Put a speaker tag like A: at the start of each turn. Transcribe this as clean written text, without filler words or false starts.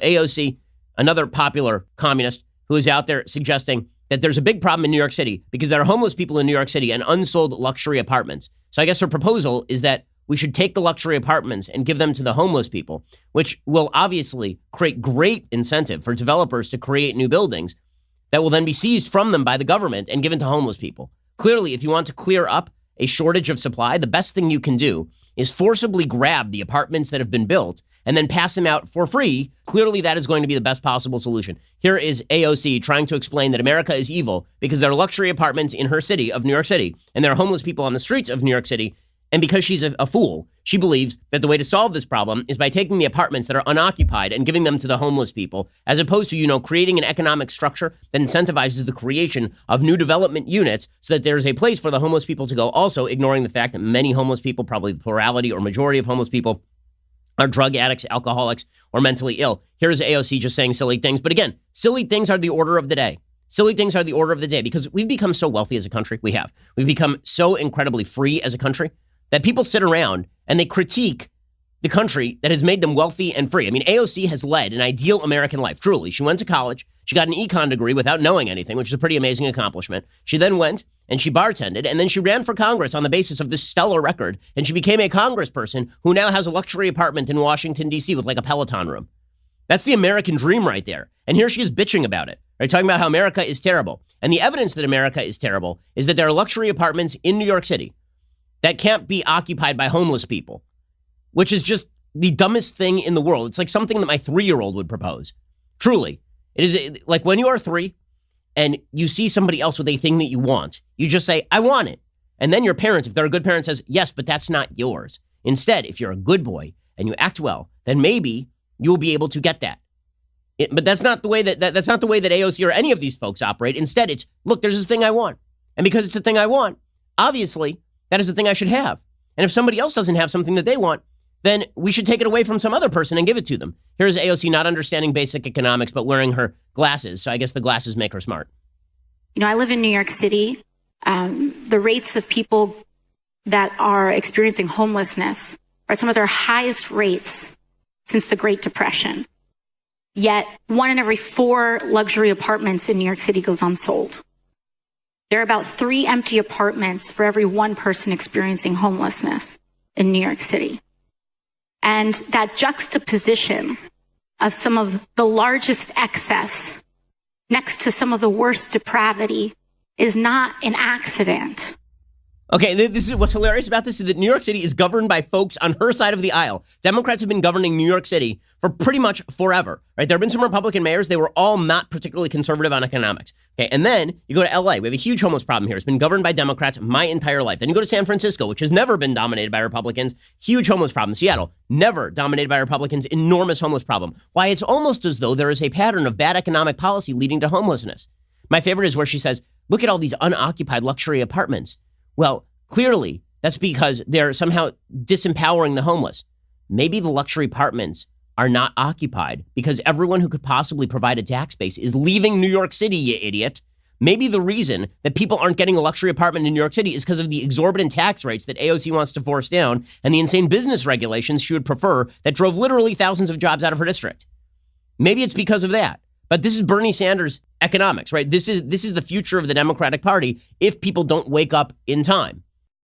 A: AOC, another popular communist who is out there suggesting that there's a big problem in New York City because there are homeless people in New York City and unsold luxury apartments. So I guess her proposal is that we should take the luxury apartments and give them to the homeless people, which will obviously create great incentive for developers to create new buildings that will then be seized from them by the government and given to homeless people. Clearly, if you want to clear up a shortage of supply, the best thing you can do is forcibly grab the apartments that have been built and then pass them out for free. Clearly, that is going to be the best possible solution. Here is AOC trying to explain that America is evil because there are luxury apartments in her city of New York City, and there are homeless people on the streets of New York City. And because she's a fool, she believes that the way to solve this problem is by taking the apartments that are unoccupied and giving them to the homeless people, as opposed to, creating an economic structure that incentivizes the creation of new development units so that there's a place for the homeless people to go. Also ignoring the fact that many homeless people, probably the plurality or majority of homeless people, are drug addicts, alcoholics, or mentally ill. Here's AOC just saying silly things. But again, silly things are the order of the day. Silly things are the order of the day because we've become so wealthy as a country. We've become so incredibly free as a country that people sit around and they critique the country that has made them wealthy and free. I mean, AOC has led an ideal American life, truly. She went to college. She got an econ degree without knowing anything, which is a pretty amazing accomplishment. She then went and she bartended, and then she ran for Congress on the basis of this stellar record, and she became a congressperson who now has a luxury apartment in Washington, D.C. with like a Peloton room. That's the American dream right there. And here she is bitching about it, right? Talking about how America is terrible. And the evidence that America is terrible is that there are luxury apartments in New York City that can't be occupied by homeless people, which is just the dumbest thing in the world. It's like something that my 3-year-old would propose. Truly. It is like when you are 3 and you see somebody else with a thing that you want, you just say, I want it. And then your parents, if they're a good parent, says, yes, but that's not yours. Instead, if you're a good boy and you act well, then maybe you will be able to get that. But that's not the way that's not the way that AOC or any of these folks operate. Instead, it's, look, there's this thing I want. And because it's a thing I want, obviously, that is the thing I should have. And if somebody else doesn't have something that they want, then we should take it away from some other person and give it to them. Here's AOC not understanding basic economics, but wearing her glasses. So I guess the glasses make her smart.
B: I live in New York City. The rates of people that are experiencing homelessness are some of their highest rates since the Great Depression. Yet 1 in every 4 luxury apartments in New York City goes unsold. There are about 3 empty apartments for every 1 person experiencing homelessness in New York City. And that juxtaposition of some of the largest excess next to some of the worst depravity is not an accident.
A: Okay, this is what's hilarious about this is that New York City is governed by folks on her side of the aisle. Democrats have been governing New York City for pretty much forever, right? There have been some Republican mayors. They were all not particularly conservative on economics. Okay, and then you go to LA. We have a huge homeless problem here. It's been governed by Democrats my entire life. Then you go to San Francisco, which has never been dominated by Republicans. Huge homeless problem. Seattle, never dominated by Republicans. Enormous homeless problem. Why, it's almost as though there is a pattern of bad economic policy leading to homelessness. My favorite is where she says, look at all these unoccupied luxury apartments. Well, clearly, that's because they're somehow disempowering the homeless. Maybe the luxury apartments are not occupied because everyone who could possibly provide a tax base is leaving New York City, you idiot. Maybe the reason that people aren't getting a luxury apartment in New York City is because of the exorbitant tax rates that AOC wants to force down and the insane business regulations she would prefer that drove literally thousands of jobs out of her district. Maybe it's because of that. But this is Bernie Sanders economics, right? This is the future of the Democratic Party if people don't wake up in time.